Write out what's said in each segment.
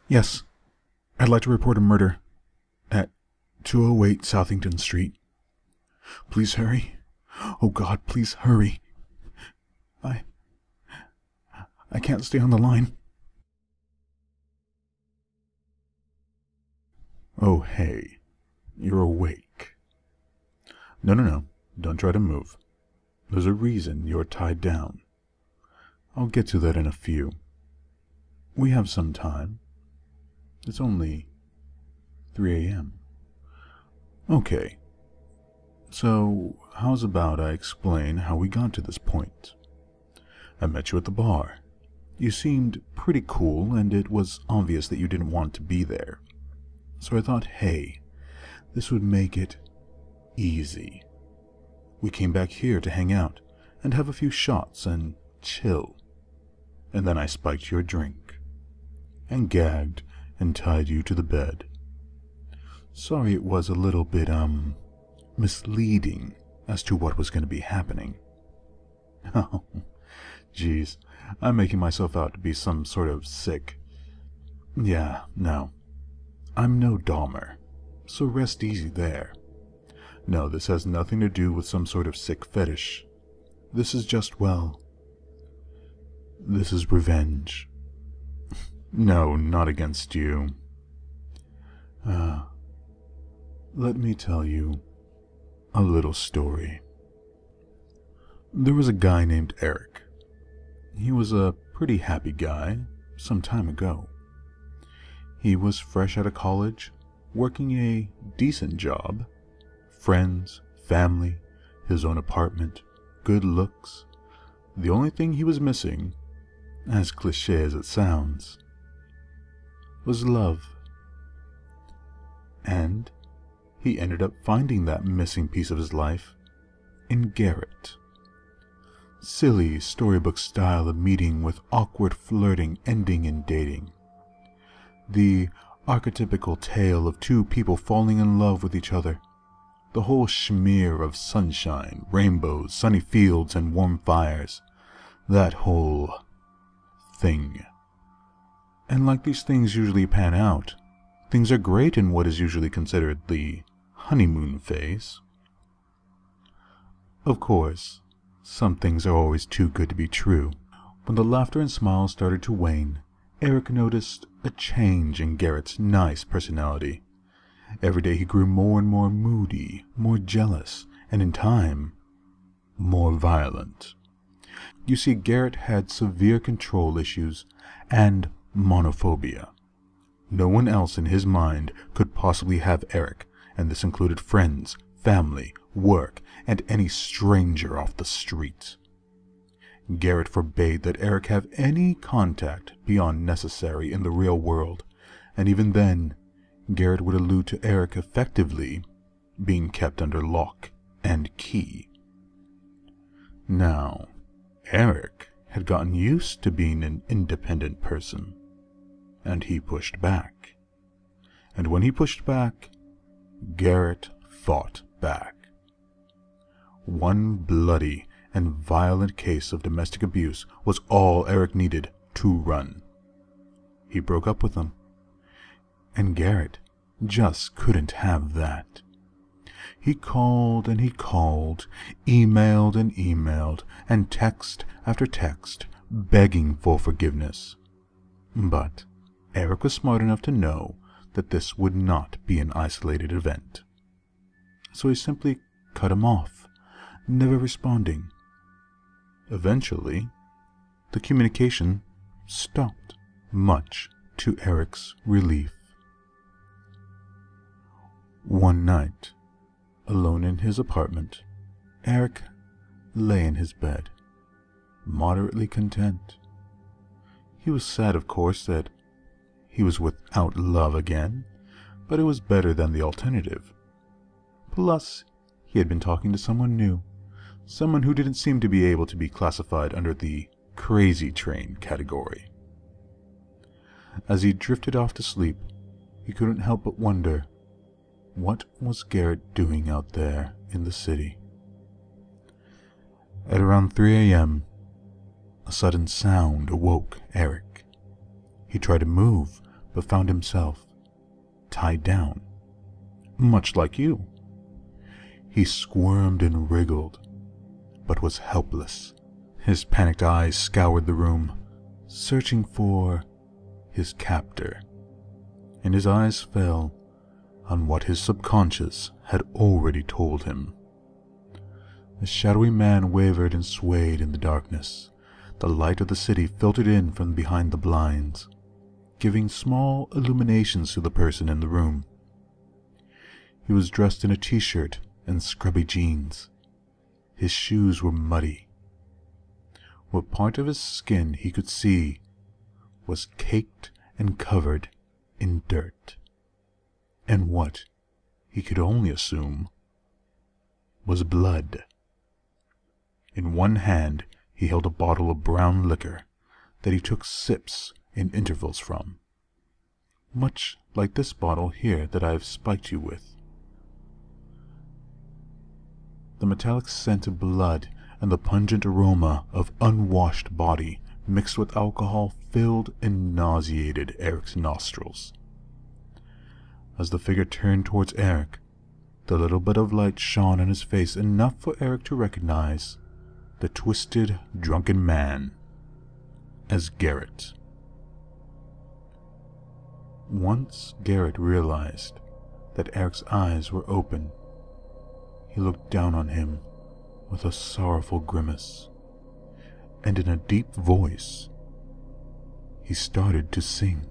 Yes, I'd like to report a murder at 208 Southington Street. Please hurry. Oh God, please hurry. I can't stay on the line. Oh, hey. You're awake. No. Don't try to move. There's a reason you're tied down. I'll get to that in a few. We have some time. It's only 3 a.m. Okay. So, how's about I explain how we got to this point? I met you at the bar. You seemed pretty cool, and it was obvious that you didn't want to be there. So I thought, hey, this would make it easy. We came back here to hang out and have a few shots and chill. And then I spiked your drink and gagged and tied you to the bed. Sorry it was a little bit, misleading as to what was going to be happening. Oh, geez, I'm making myself out to be some sort of sick. Yeah, no. I'm no Dahmer, so rest easy there. No, this has nothing to do with some sort of sick fetish. This is just, well, this is revenge. No, not against you. Let me tell you a little story. There was a guy named Eric. He was a pretty happy guy some time ago. He was fresh out of college, working a decent job, friends, family, his own apartment, good looks. The only thing he was missing, as cliché as it sounds, was love. And he ended up finding that missing piece of his life in Garrett. Silly storybook style of meeting with awkward flirting ending in dating. The archetypical tale of two people falling in love with each other. The whole schmear of sunshine, rainbows, sunny fields, and warm fires. That whole thing. And like these things usually pan out, things are great in what is usually considered the honeymoon phase. Of course, some things are always too good to be true. When the laughter and smiles started to wane, Eric noticed a change in Garrett's nice personality. Every day he grew more and more moody, more jealous, and in time, more violent. You see, Garrett had severe control issues and monophobia. No one else in his mind could possibly have Eric, and this included friends, family, work, and any stranger off the street. Garrett forbade that Eric have any contact beyond necessary in the real world, and even then, Garrett would allude to Eric effectively being kept under lock and key. Now, Eric had gotten used to being an independent person, and he pushed back. And when he pushed back, Garrett fought back. One bloody and violent case of domestic abuse was all Eric needed to run. He broke up with him. And Garrett just couldn't have that. He called and he called, emailed and emailed, and text after text, begging for forgiveness. But Eric was smart enough to know that this would not be an isolated event. So he simply cut him off, never responding. Eventually, the communication stopped, much to Eric's relief. One night, alone in his apartment, Eric lay in his bed, moderately content. He was sad, of course, that he was without love again, but it was better than the alternative. Plus, he had been talking to someone new, someone who didn't seem to be able to be classified under the crazy train category. As he drifted off to sleep, he couldn't help but wonder, what was Garrett doing out there in the city? At around 3 a.m., a sudden sound awoke Eric. He tried to move, but found himself tied down, much like you. He squirmed and wriggled, but was helpless. His panicked eyes scoured the room, searching for his captor, and his eyes fell on what his subconscious had already told him. The shadowy man wavered and swayed in the darkness. The light of the city filtered in from behind the blinds, giving small illuminations to the person in the room. He was dressed in a t-shirt and scrubby jeans. His shoes were muddy. What part of his skin he could see was caked and covered in dirt, and what he could only assume was blood. In one hand he held a bottle of brown liquor that he took sips in intervals from, much like this bottle here that I have spiked you with. The metallic scent of blood and the pungent aroma of unwashed body mixed with alcohol filled and nauseated Eric's nostrils. As the figure turned towards Eric, the little bit of light shone on his face, enough for Eric to recognize the twisted, drunken man as Garrett. Once Garrett realized that Eric's eyes were open, he looked down on him with a sorrowful grimace, and in a deep voice, he started to sing.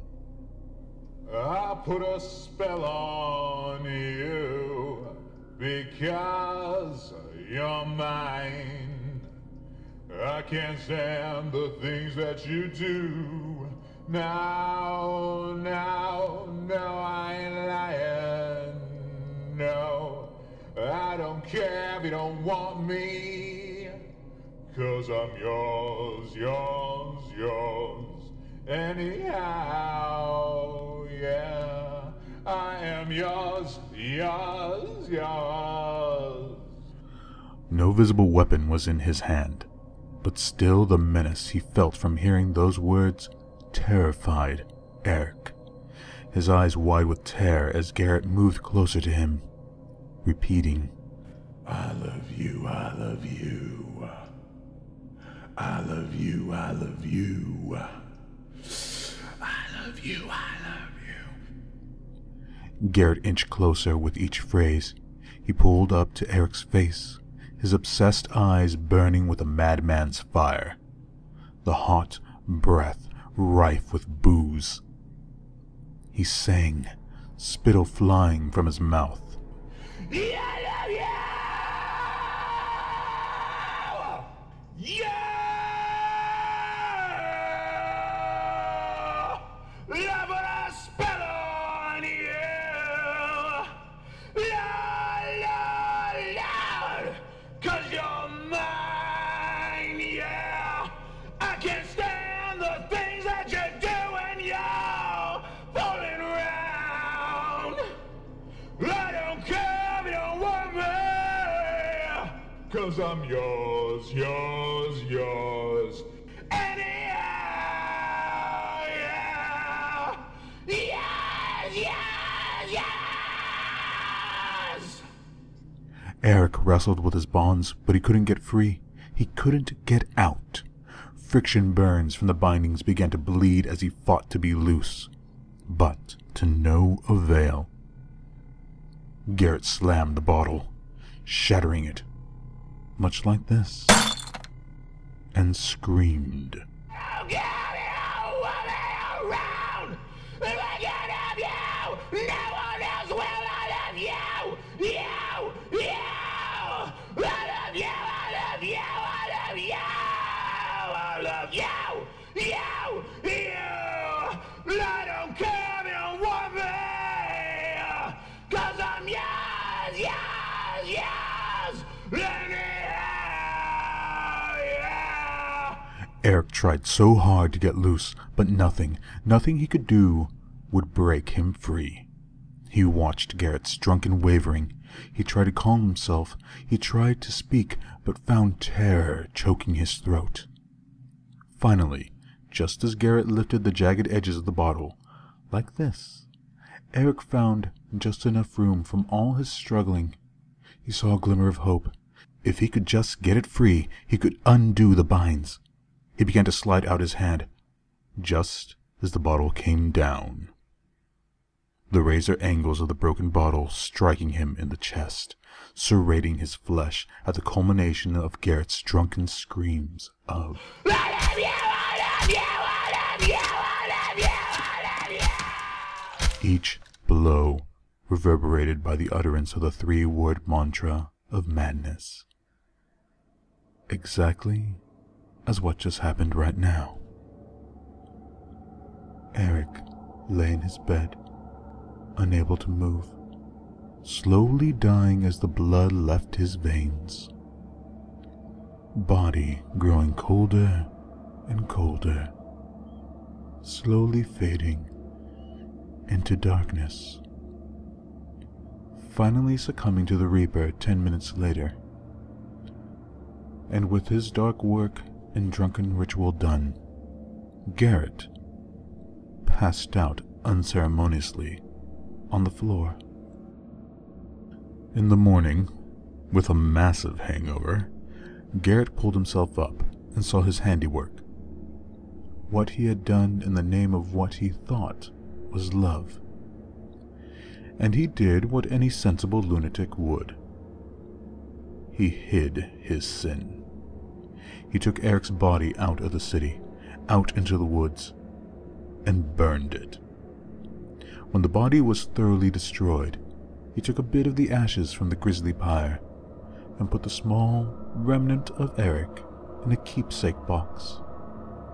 I put a spell on you because you're mine. I can't stand the things that you do. No, I ain't lying. No, I don't care if you don't want me, 'cause I'm yours, anyhow, yeah. I am yours. No visible weapon was in his hand, but still the menace he felt from hearing those words terrified Eric. His eyes wide with terror as Garrett moved closer to him, repeating, I love you, I love you. I love you, I love you. I love you, I love you. Garrett inched closer with each phrase. He pulled up to Eric's face, his obsessed eyes burning with a madman's fire, the hot breath rife with booze. He sang, spittle flying from his mouth. I love you! Yeah! Love what I spell on you! Lord, 'cause you're mine, yeah! I can't stand the things that you do when you're falling around. I don't care if you don't want me, 'cause I'm yours, anyhow, yeah. Yes! Eric wrestled with his bonds, but he couldn't get free. He couldn't get out. Friction burns from the bindings began to bleed as he fought to be loose, but to no avail. Garrett slammed the bottle, shattering it, much like this, and screamed. I'll get you, want me around. If I can't have you, no one else will. I love you. I love you. I don't care if you don't want me, 'cause I'm yours, anyhow, yeah. Eric tried so hard to get loose, but nothing he could do would break him free. He watched Garrett's drunken wavering. He tried to calm himself. He tried to speak, but found terror choking his throat. Finally, just as Garrett lifted the jagged edges of the bottle, Like this. Eric found just enough room from all his struggling. He saw a glimmer of hope. If he could just get it free, he could undo the binds. He began to slide out his hand, just as the bottle came down. The razor angles of the broken bottle striking him in the chest, serrating his flesh at the culmination of Garrett's drunken screams of each blow reverberated by the utterance of the three-word mantra of madness. Exactly as what just happened right now. Eric lay in his bed, unable to move, slowly dying as the blood left his veins. Body growing colder and colder, slowly fading into darkness, finally succumbing to the Reaper 10 minutes later. And with his dark work and drunken ritual done, Garrett passed out unceremoniously on the floor. In the morning, with a massive hangover, Garrett pulled himself up and saw his handiwork. What he had done in the name of what he thought was love. And he did what any sensible lunatic would. He hid his sin. He took Eric's body out of the city, out into the woods, and burned it. When the body was thoroughly destroyed, he took a bit of the ashes from the grisly pyre and put the small remnant of Eric in a keepsake box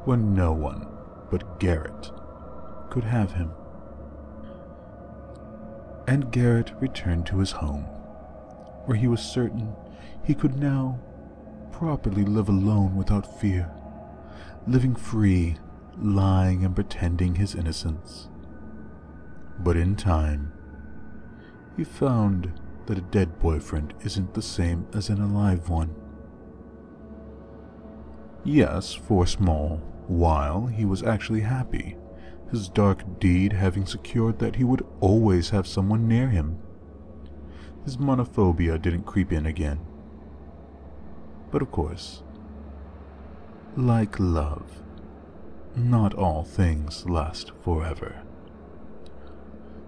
where no one but Garrett could have him. And Garrett returned to his home, where he was certain he could now properly live alone without fear, living free, lying and pretending his innocence. But in time, he found that a dead boyfriend isn't the same as an alive one. Yes, for a small while he was actually happy, his dark deed having secured that he would always have someone near him. His monophobia didn't creep in again. But of course, like love, not all things last forever.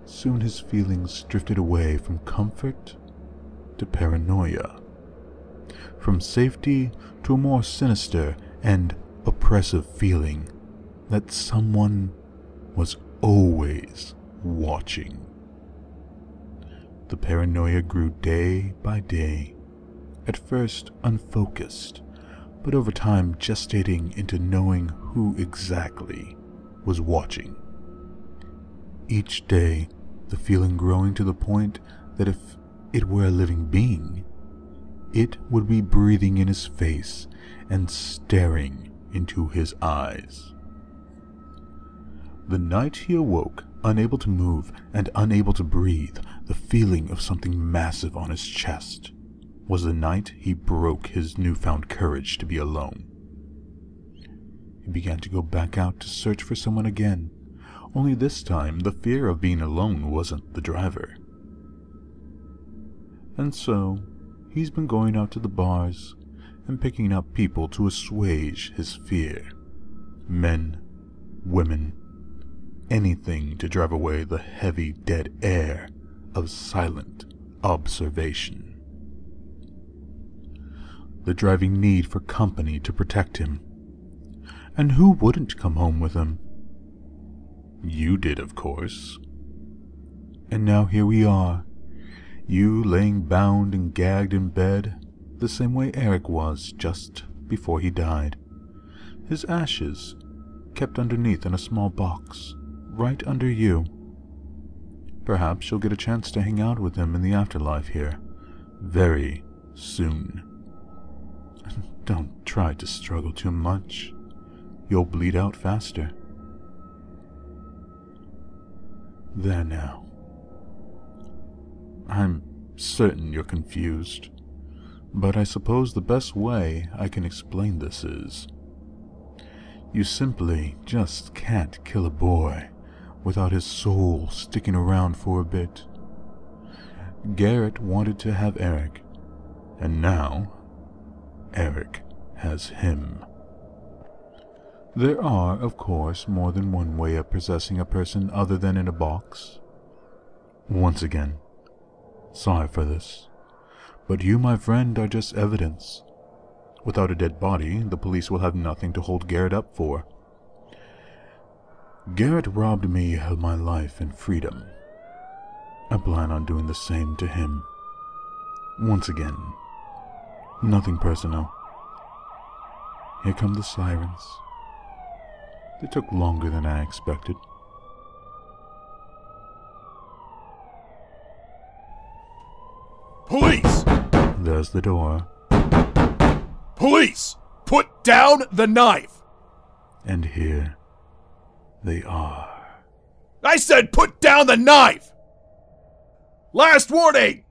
Soon his feelings drifted away from comfort to paranoia, from safety to a more sinister and oppressive feeling that someone was always watching. The paranoia grew day by day, at first unfocused, but over time gestating into knowing who exactly was watching. Each day, the feeling growing to the point that if it were a living being, it would be breathing in his face and staring into his eyes. The night he awoke, unable to move and unable to breathe, the feeling of something massive on his chest, was the night he broke his newfound courage to be alone. He began to go back out to search for someone again, only this time the fear of being alone wasn't the driver. And so, he's been going out to the bars and picking up people to assuage his fear. Men, women, anything to drive away the heavy dead air of silent observation. The driving need for company to protect him. And who wouldn't come home with him? You did, of course. And now here we are, you laying bound and gagged in bed, the same way Eric was just before he died. His ashes kept underneath in a small box, right under you. Perhaps you'll get a chance to hang out with him in the afterlife here, very soon. Don't try to struggle too much. You'll bleed out faster. There now. I'm certain you're confused, but I suppose the best way I can explain this is, you simply just can't kill a boy without his soul sticking around for a bit. Garrett wanted to have Eric, and now Eric has him. There are, of course, more than one way of possessing a person other than in a box. Once again, sorry for this, but you, my friend, are just evidence. Without a dead body, the police will have nothing to hold Garrett up for. Garrett robbed me of my life and freedom. I plan on doing the same to him. Once again, nothing personal. Here come the sirens. They took longer than I expected. Police! There's the door. Police! Put down the knife! And here they are. I said put down the knife! Last warning!